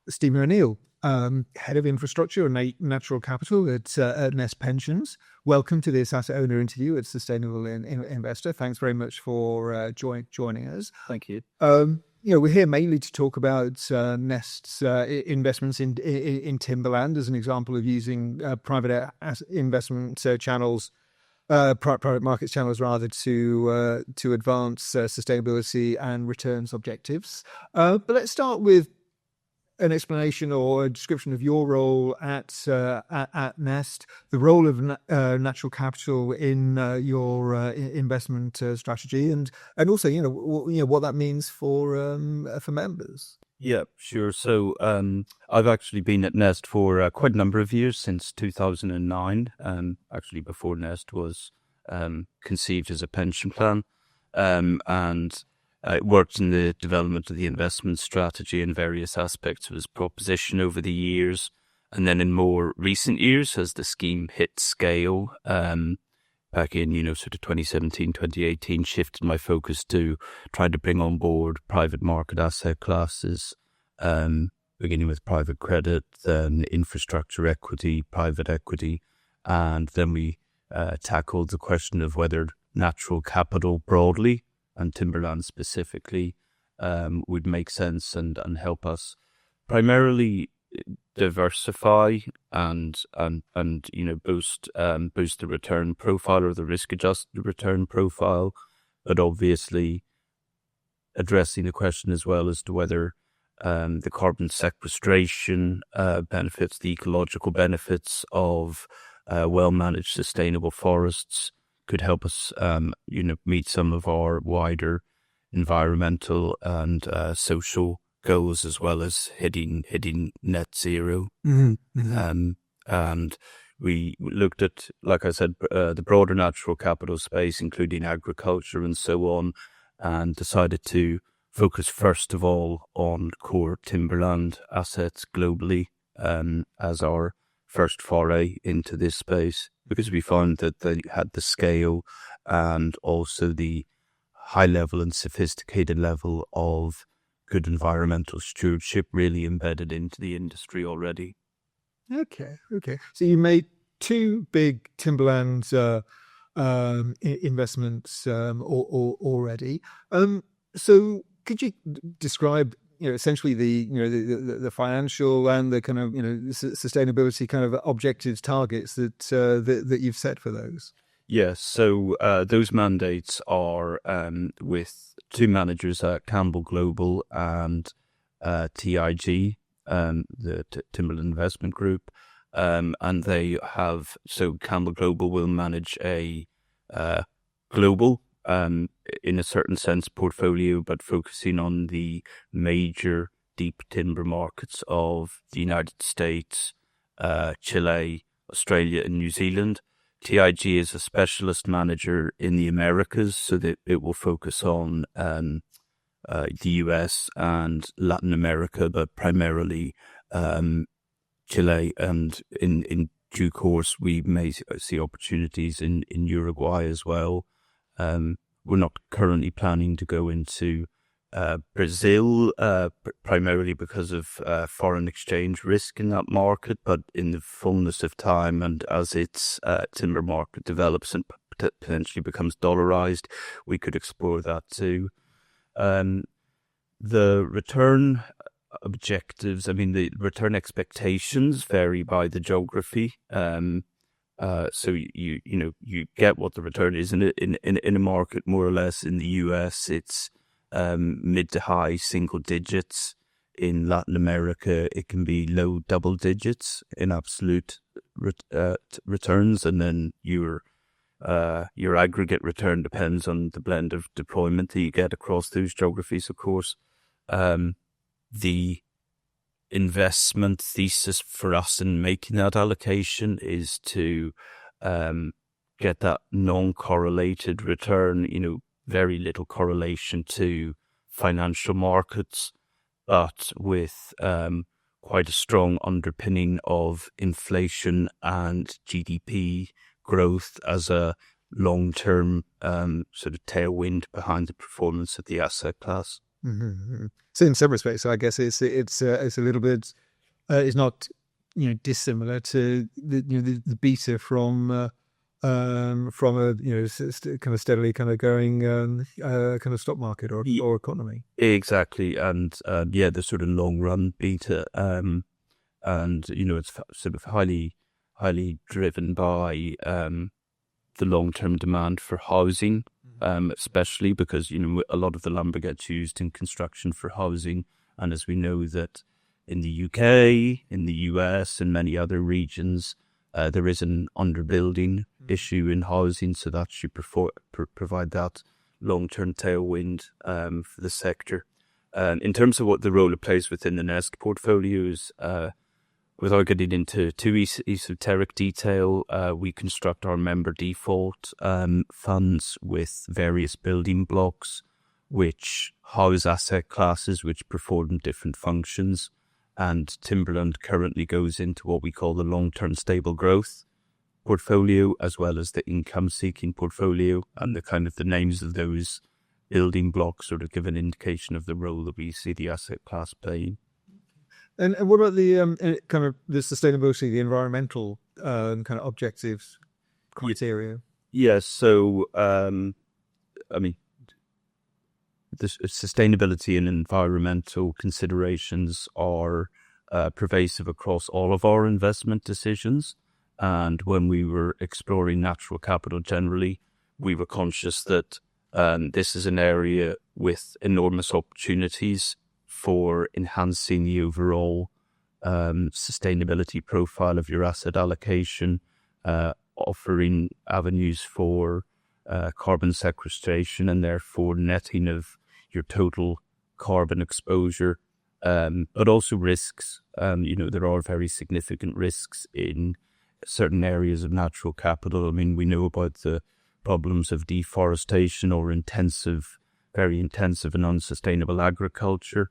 Stephen O'Neill, Head of Infrastructure and Natural Capital at Nest Pensions. Welcome to this Asset Owner interview at Sustainable Investor. Thanks very much for joining us. Thank you. We're here mainly to talk about Nest's investments in Timberland as an example of using private investment channels, private markets channels rather, to advance sustainability and returns objectives. But let's start with an explanation or a description of your role at Nest, the role of natural capital in your investment strategy, and also what that means for members. Yeah, sure. So I've actually been at Nest for quite a number of years, since 2009. Actually, before Nest was conceived as a pension plan, and it worked in the development of the investment strategy and various aspects of its proposition over the years. And then in more recent years, as the scheme hit scale, back in, sort of 2017, 2018, shifted my focus to trying to bring on board private market asset classes, beginning with private credit, then infrastructure equity, private equity. And then we tackled the question of whether natural capital broadly and Timberland specifically would make sense and help us primarily diversify and boost the return profile or the risk adjusted return profile, but obviously addressing the question as well as to whether the carbon sequestration benefits, the ecological benefits of well managed sustainable forests could help us, meet some of our wider environmental and social goals, as well as hitting net zero. Mm-hmm. And we looked at, like I said, the broader natural capital space, including agriculture and so on, and decided to focus first of all on core Timberland assets globally as our first foray into this space, because we found that they had the scale and also the high level and sophisticated level of good environmental stewardship really embedded into the industry already. Okay. So you made two big Timberland investments already. So could you describe essentially the financial and the kind of sustainability kind of objectives, targets that you've set for those? Yes, so those mandates are with two managers at Campbell Global and TIG, the Timberland Investment Group, and they have, so Campbell Global will manage a global, in a certain sense, portfolio, but focusing on the major deep timber markets of the United States, Chile, Australia, and New Zealand. TIG is a specialist manager in the Americas, so that it will focus on the US and Latin America, but primarily Chile, and in due course we may see opportunities in Uruguay as well. We're not currently planning to go into Brazil, primarily because of foreign exchange risk in that market, but in the fullness of time and as its timber market develops and potentially becomes dollarized, we could explore that too. The return objectives, the return expectations vary by the geography. So you get what the return is in a market more or less. In the US, it's mid to high single digits. In Latin America, it can be low double digits in absolute returns, and then your aggregate return depends on the blend of deployment that you get across those geographies, of course. The investment thesis for us in making that allocation is to get that non-correlated return, very little correlation to financial markets, but with quite a strong underpinning of inflation and GDP growth as a long-term sort of tailwind behind the performance of the asset class. Mm-hmm. So in some respects, I guess it's a little bit it's not dissimilar to the beta from a kind of steadily kind of going kind of stock market or economy. Exactly, and the sort of long run beta, and it's sort of highly driven by the long term demand for housing, especially because a lot of the lumber gets used in construction for housing, and as we know that in the UK, in the US, and many other regions, there is an underbuilding issue in housing, so that should provide that long-term tailwind for the sector. In terms of what the role it plays within the Nest portfolios, without getting into too esoteric detail, we construct our member default funds with various building blocks which house asset classes which perform different functions. And Timberland currently goes into what we call the long-term stable growth portfolio, as well as the income-seeking portfolio, and the names of those building blocks sort of give an indication of the role that we see the asset class playing. And what about the kind of the sustainability, the environmental kind of objectives criteria? Yes, so the sustainability and environmental considerations are pervasive across all of our investment decisions. And when we were exploring natural capital generally, we were conscious that this is an area with enormous opportunities for enhancing the overall sustainability profile of your asset allocation, offering avenues for carbon sequestration and therefore netting of your total carbon exposure, but also risks. There are very significant risks in certain areas of natural capital. I mean, we know about the problems of deforestation or very intensive and unsustainable agriculture.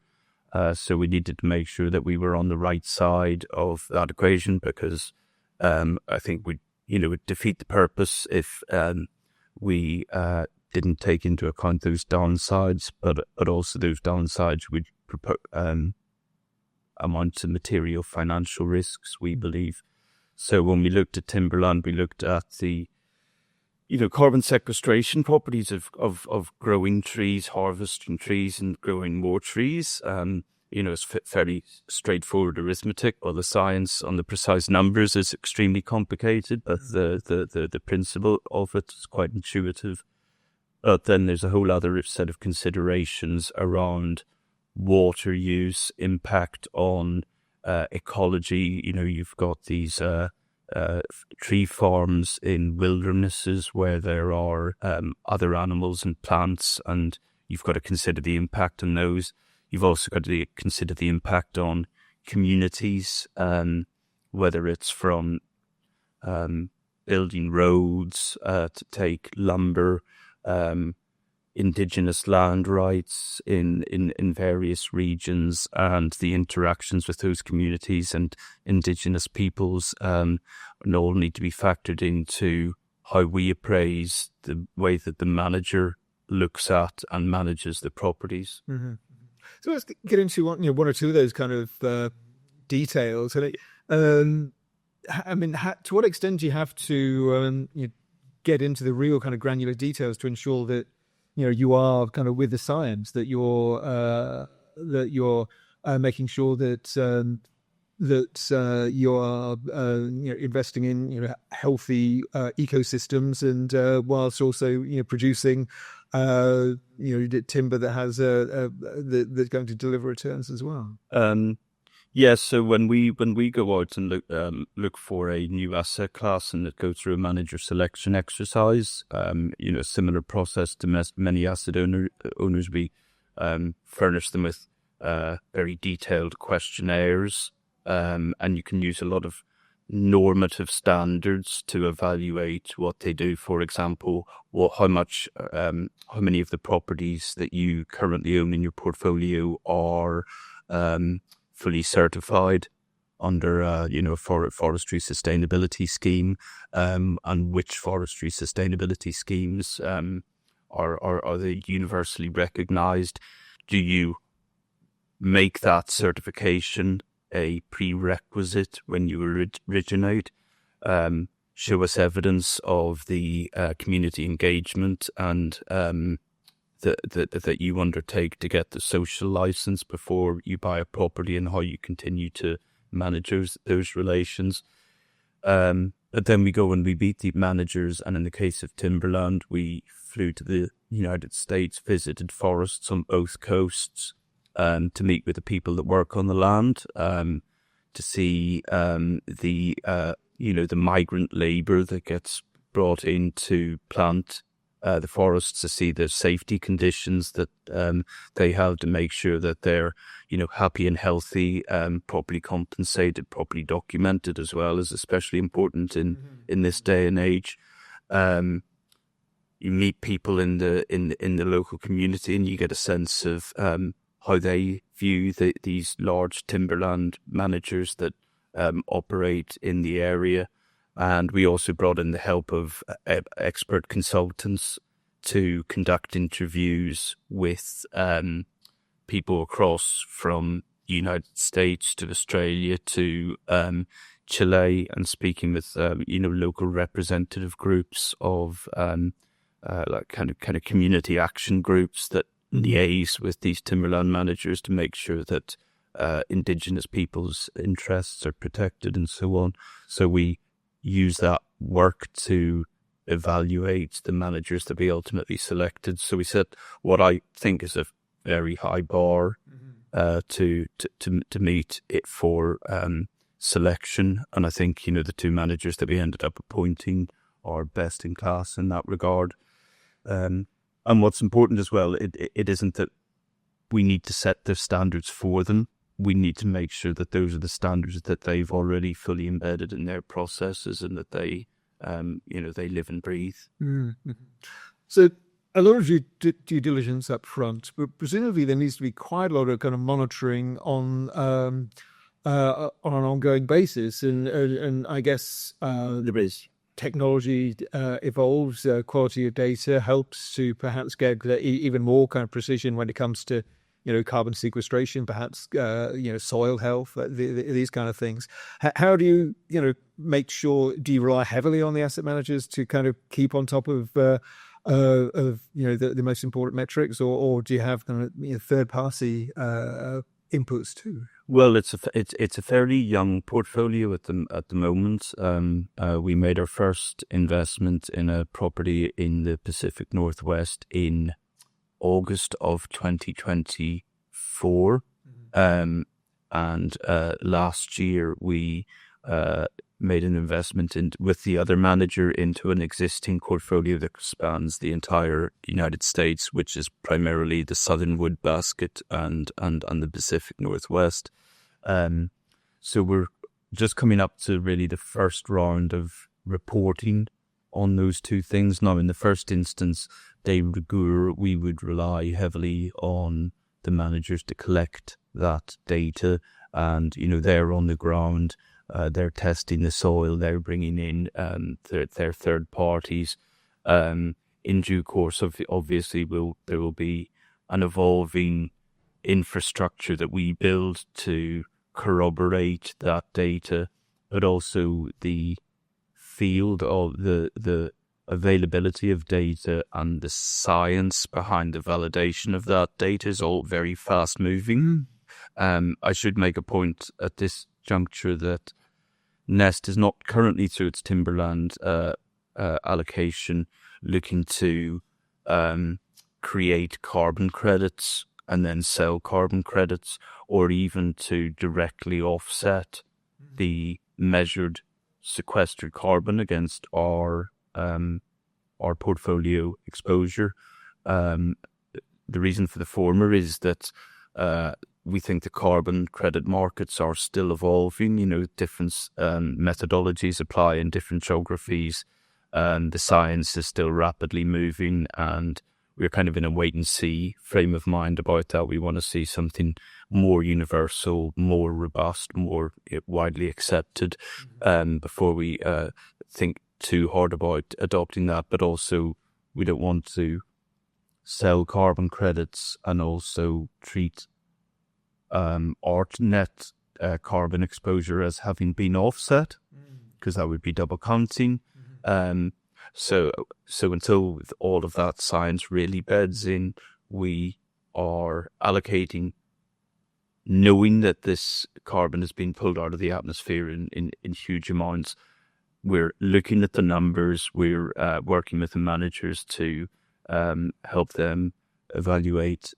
So we needed to make sure that we were on the right side of that equation, because I think would defeat the purpose if we didn't take into account those downsides, but also those downsides would amount to material financial risks, we believe. So when we looked at Timberland, we looked at the carbon sequestration properties of growing trees, harvesting trees, and growing more trees. It's fairly straightforward arithmetic. Well, the science on the precise numbers is extremely complicated, but the principle of it is quite intuitive. But then there's a whole other set of considerations around water use, impact on ecology. You've got these tree farms in wildernesses where there are other animals and plants, and you've got to consider the impact on those. You've also got to consider the impact on communities, whether it's from building roads to take lumber, indigenous land rights in various regions, and the interactions with those communities and indigenous peoples all need to be factored into how we appraise the way that the manager looks at and manages the properties. Mm-hmm. So let's get into one or two of those kind of details. To what extent do you have to get into the real kind of granular details to ensure that you are kind of with the science, that you're making sure that you are investing in healthy ecosystems, and whilst also producing timber that has that's going to deliver returns as well. So when we go out and look for a new asset class and go through a manager selection exercise, a similar process to many asset owners, we furnish them with very detailed questionnaires, and you can use a lot of normative standards to evaluate what they do. For example, how many of the properties that you currently own in your portfolio are fully certified under a forestry sustainability scheme, and which forestry sustainability schemes are they universally recognized. do you make that certification a prerequisite when you originate? Show us evidence of the community engagement and that you undertake to get the social license before you buy a property, and how you continue to manage those relations. But then we go and we meet the managers, and in the case of Timberland, we flew to the United States, visited forests on both coasts, to meet with the people that work on the land, to see the migrant labour that gets brought in to plant the forests, to see the safety conditions that they have, to make sure that they're happy and healthy, properly compensated, properly documented as well, is especially important in this day and age. You meet people in the local community, and you get a sense of how they view these large timberland managers that operate in the area. And we also brought in the help of expert consultants to conduct interviews with people across from the United States to Australia to Chile, and speaking with local representative groups of like kind of community action groups that liaise with these timberland managers to make sure that indigenous people's interests are protected and so on. So we use that work to evaluate the managers that we ultimately selected. So we set what I think is a very high bar to meet it for selection. And I think, the two managers that we ended up appointing are best in class in that regard. And what's important as well, it isn't that we need to set the standards for them. We need to make sure that those are the standards that they've already fully embedded in their processes, and that they, they live and breathe. Mm-hmm. So a lot of due diligence up front, but presumably there needs to be quite a lot of kind of monitoring on an ongoing basis, and I guess There is. Technology evolves, quality of data helps to perhaps get even more kind of precision when it comes to carbon sequestration, perhaps soil health, these kind of things. How do you make sure? Do you rely heavily on the asset managers to kind of keep on top of the most important metrics, or do you have kind of third party inputs too? Well, it's a fairly young portfolio at the moment. We made our first investment in a property in the Pacific Northwest in August of 2024. And last year we made an investment with the other manager into an existing portfolio that spans the entire United States, which is primarily the Southern Wood Basket and the Pacific Northwest. So we're just coming up to really the first round of reporting on those two things. Now, in the first instance, de rigueur, we would rely heavily on the managers to collect that data, and they're on the ground. They're testing the soil. They're bringing in their third parties. In due course, obviously, there will be an evolving infrastructure that we build to corroborate that data, but also the field of the availability of data and the science behind the validation of that data is all very fast moving. I should make a point at this juncture that Nest is not currently, through its Timberland allocation, looking to create carbon credits and then sell carbon credits, or even to directly offset the measured sequestered carbon against our portfolio exposure. The reason for the former is that we think the carbon credit markets are still evolving. Different methodologies apply in different geographies, and the science is still rapidly moving, and we're kind of in a wait and see frame of mind about that. We want to see something more universal, more robust, more widely accepted, before we think too hard about adopting that. But also, we don't want to sell carbon credits and also treat our net carbon exposure as having been offset, because that would be double counting. So until all of that science really beds in, we are allocating, knowing that this carbon has been pulled out of the atmosphere in huge amounts. We're looking at the numbers. We're working with the managers to help them evaluate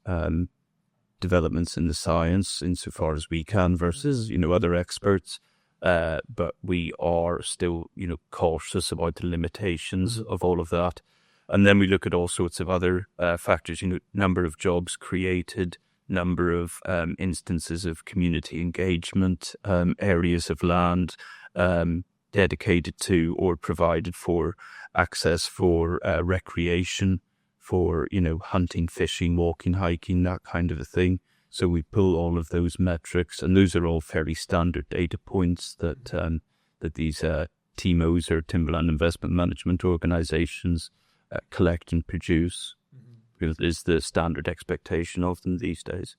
developments in the science insofar as we can versus, other experts. But we are still, cautious about the limitations of all of that. And then we look at all sorts of other factors, number of jobs created, number of instances of community engagement, areas of land dedicated to or provided for access for recreation, for, hunting, fishing, walking, hiking, that kind of a thing. So we pull all of those metrics, and those are all fairly standard data points that that these TIMOs, or Timberland Investment Management Organizations, collect and produce. Because it is the standard expectation of them these days.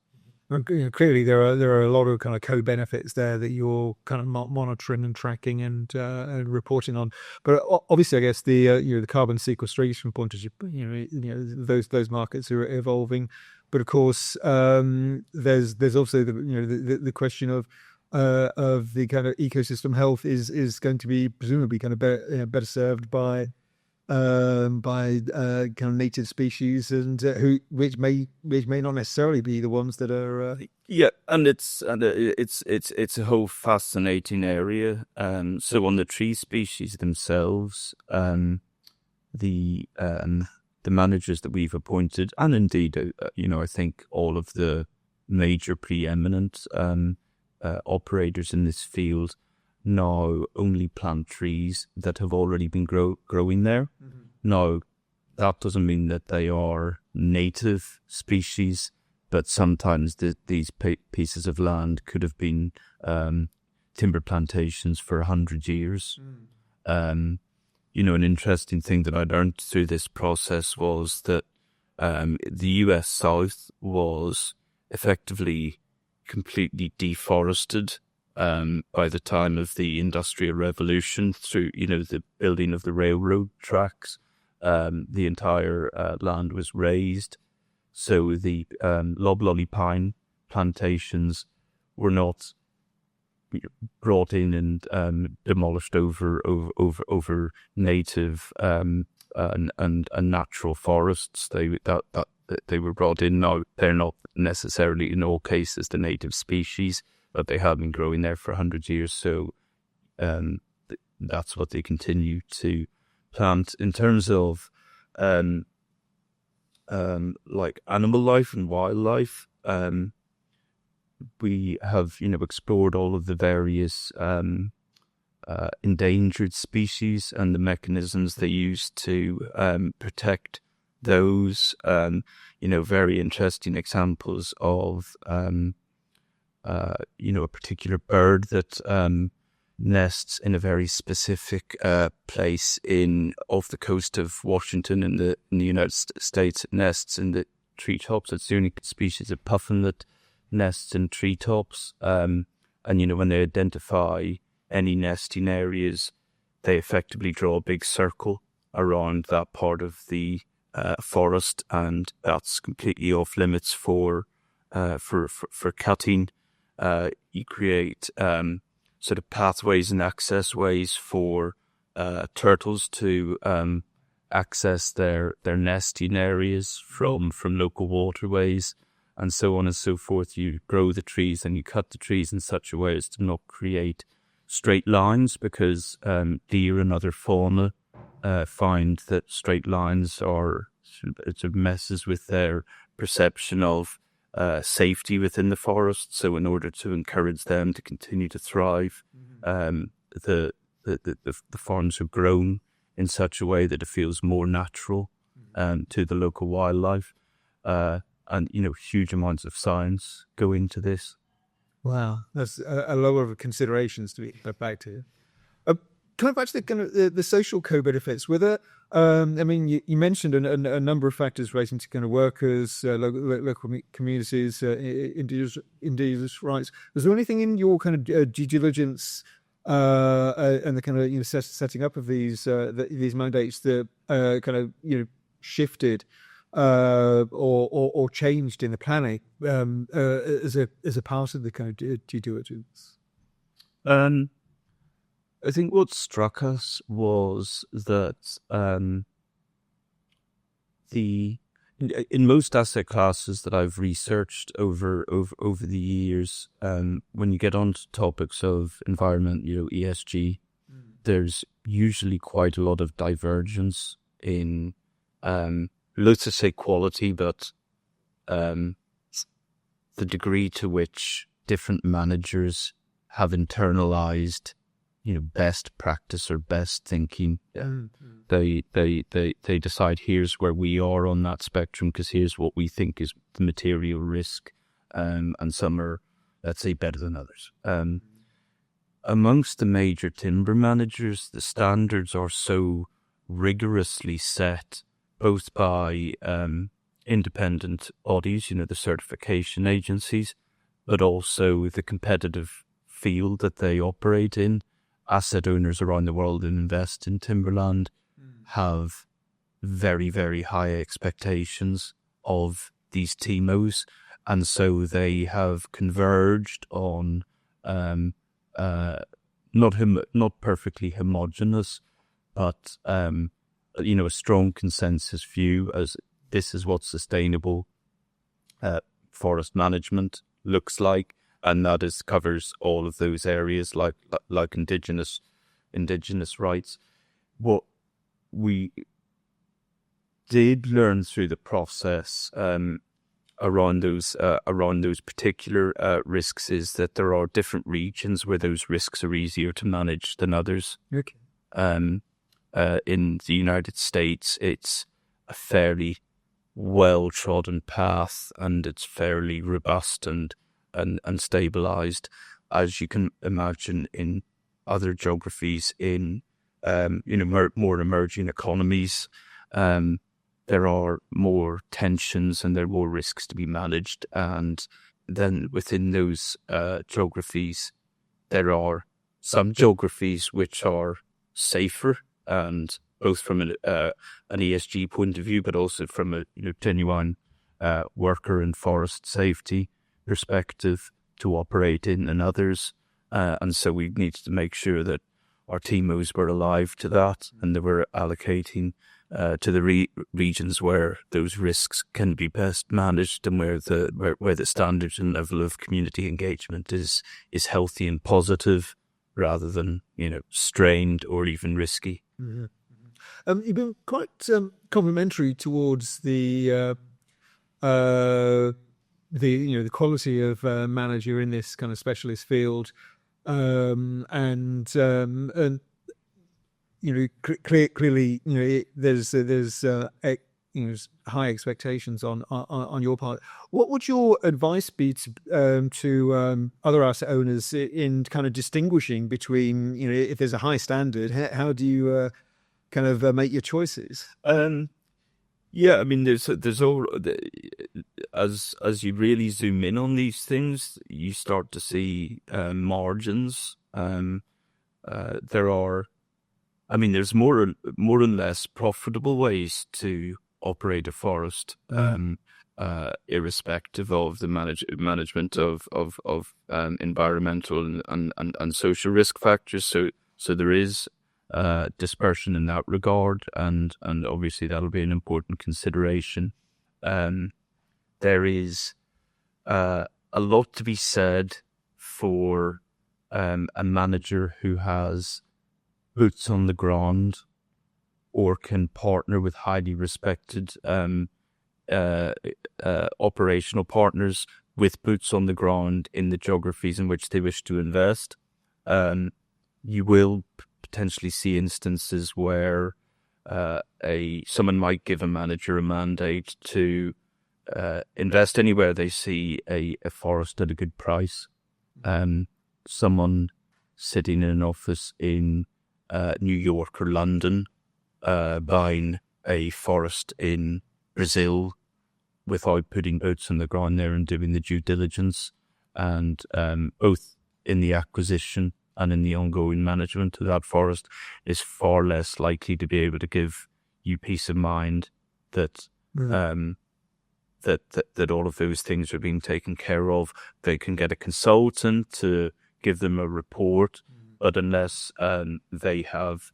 Clearly, there are a lot of kind of co-benefits there that you're kind of monitoring and tracking and reporting on. But obviously, I guess the carbon sequestration point is those markets are evolving. But of course, there's also the question of the kind of ecosystem health is going to be presumably kind of better served by kind of native species, and which may not necessarily be the ones that are it's a whole fascinating area. So on the tree species themselves, the managers that we've appointed, and indeed I think all of the major preeminent operators in this field now only plant trees that have already been growing there. Now, that doesn't mean that they are native species, but sometimes these pieces of land could have been timber plantations for 100 years. An interesting thing that I learned through this process was that the US South was effectively completely deforested by the time of the Industrial Revolution, through, the building of the railroad tracks. The entire land was razed. So the loblolly pine plantations were not brought in and demolished over native and natural forests. They were brought in. Now, they're not necessarily in all cases the native species, but they have been growing there for 100 years. So that's what they continue to plant. In terms of like animal life and wildlife, we have explored all of the various endangered species and the mechanisms they use to protect those. Very interesting examples of a particular bird that nests in a very specific place off the coast of Washington in the United States. It nests in the treetops. It's the only species of puffin that nests in treetops. And when they identify any nesting areas, they effectively draw a big circle around that part of the forest, and that's completely off limits for cutting. You create sort of pathways and access ways for turtles to access their nesting areas from local waterways, and so on and so forth. You grow the trees and you cut the trees in such a way as to not create straight lines, because deer and other fauna find that straight lines it messes with their perception of safety within the forest. So in order to encourage them to continue to thrive, the farms are grown in such a way that it feels more natural to the local wildlife. And huge amounts of science go into this. Wow, that's a lot of considerations to be back to. coming back to the kind of the social co-benefits, were there? I mean, you mentioned a number of factors relating to kind of workers, local communities, indigenous rights. Was there anything in your kind of due diligence and the kind of setting up of these mandates that kind of shifted or changed in the planning as a part of the kind of due diligence? I think what struck us was that in most asset classes that I've researched over the years, when you get onto topics of environment, ESG, there's usually quite a lot of divergence in, let's just say quality, but the degree to which different managers have internalized best practice or best thinking. They decide here's where we are on that spectrum because here's what we think is the material risk, and some are, let's say, better than others. Amongst the major timber managers, the standards are so rigorously set both by independent bodies, the certification agencies, but also the competitive field that they operate in. Asset owners around the world that invest in timberland have very, very high expectations of these TMOs, and so they have converged on not perfectly homogenous, but a strong consensus view as this is what sustainable forest management looks like. And that covers all of those areas like indigenous rights. What we did learn through the process around those particular risks is that there are different regions where those risks are easier to manage than others. Okay. In the United States, it's a fairly well-trodden path, and it's fairly robust and stabilized, as you can imagine in other geographies in more emerging economies. There are more tensions and there are more risks to be managed, and then within those geographies there are some geographies which are safer, and both from an ESG point of view but also from a genuine worker and forest safety perspective to operate in, and others, and so we needed to make sure that our TMOs were alive to that, and they were allocating to the regions where those risks can be best managed, and where the standards and level of community engagement is healthy and positive rather than strained or even risky. Mm-hmm. You've been quite complimentary towards the quality of manager in this kind of specialist field, and clearly there's high expectations on your part. What would your advice be to other asset owners in kind of distinguishing between if there's a high standard, how do you kind of make your choices? Yeah, I mean, there's all, as you really zoom in on these things, you start to see margins. There's more and less profitable ways to operate a forest, irrespective of the management of environmental and social risk factors. So there is dispersion in that regard, and obviously that'll be an important consideration. There is a lot to be said for a manager who has boots on the ground or can partner with highly respected operational partners with boots on the ground in the geographies in which they wish to invest. You will potentially see instances where someone might give a manager a mandate to invest anywhere they see a forest at a good price. Someone sitting in an office in New York or London, buying a forest in Brazil without putting boots on the ground there and doing the due diligence, and both in the acquisition and in the ongoing management of that forest is far less likely to be able to give you peace of mind that that all of those things are being taken care of. They can get a consultant to give them a report, but unless they have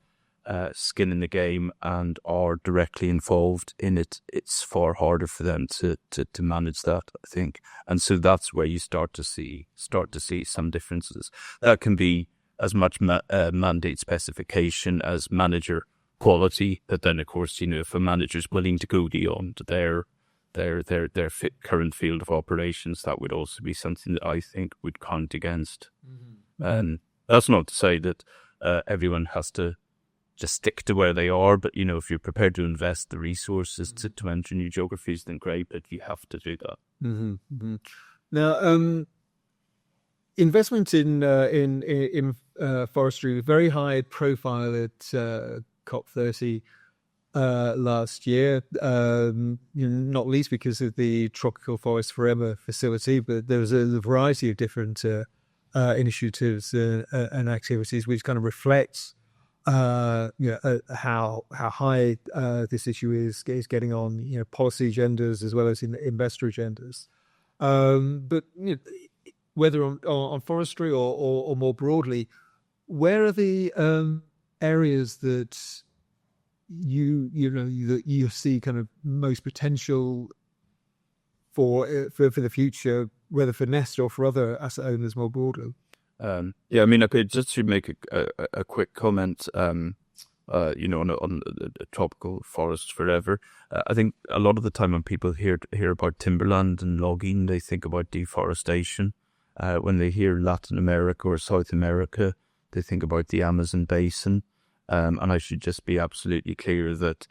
skin in the game and are directly involved in it, it's far harder for them to manage that, I think. And so that's where you start to see some differences. That can be as much mandate specification as manager quality. But then, of course, if a manager is willing to go beyond their current field of operations, that would also be something that I think would count against. And that's not to say that everyone has to just stick to where they are, but if you're prepared to invest the resources to enter new geographies, then great, but you have to do that. Now, investment in forestry was very high profile at COP30 last year, not least because of the Tropical Forest Forever facility, but there was a variety of different initiatives and activities which kind of reflects how high this issue is getting on policy agendas as well as in investor agendas. But whether on forestry or more broadly, where are the areas that you see kind of most potential for the future, whether for Nest or for other asset owners more broadly? I could just to make a quick comment, on the tropical forest forever. I think a lot of the time when people hear about timberland and logging, they think about deforestation. When they hear Latin America or South America, they think about the Amazon basin. And I should just be absolutely clear that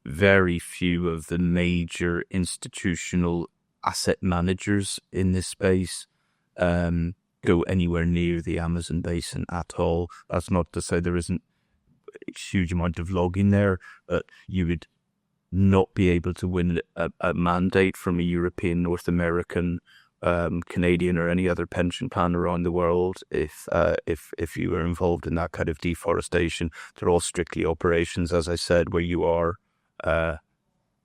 very few of the major institutional asset managers in this space go anywhere near the Amazon basin at all. That's not to say there isn't a huge amount of logging there, but you would not be able to win a mandate from a European, North American, Canadian, or any other pension plan around the world if you were involved in that kind of deforestation. They're all strictly operations, as I said, where you are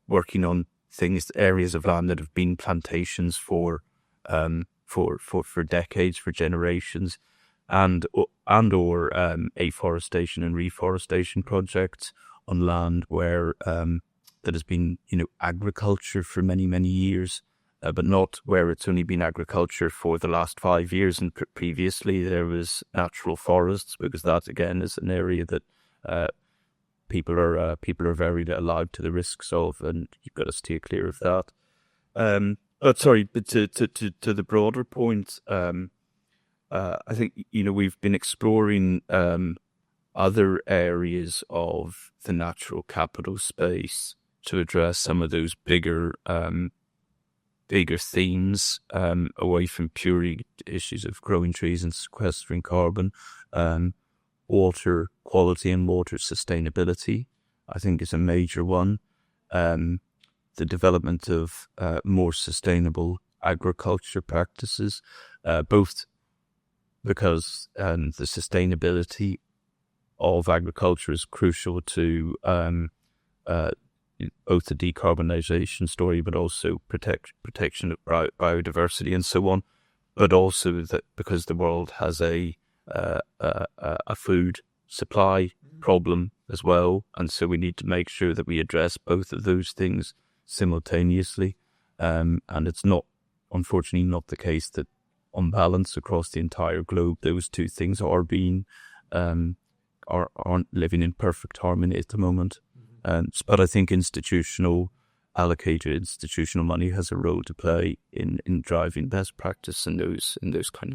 working on areas of land that have been plantations for decades, for generations, and or afforestation and reforestation projects on land where that has been agriculture for many years, but not where it's only been agriculture for the last 5 years, and previously there was natural forests, because that again is an area that people are very allowed to the risks of, and you've got to steer clear of that. But to the broader point, I think we've been exploring other areas of the natural capital space to address some of those bigger themes, away from purely issues of growing trees and sequestering carbon. Water quality and water sustainability, I think, is a major one. The development of more sustainable agriculture practices, both because the sustainability of agriculture is crucial to both the decarbonisation story, but also protection of biodiversity and so on, but also that because the world has a food supply problem as well, and so we need to make sure that we address both of those things simultaneously. And it's unfortunately not the case that on balance across the entire globe those two things are being aren't living in perfect harmony at the moment. But I think allocated institutional money has a role to play in driving best practice in those kind of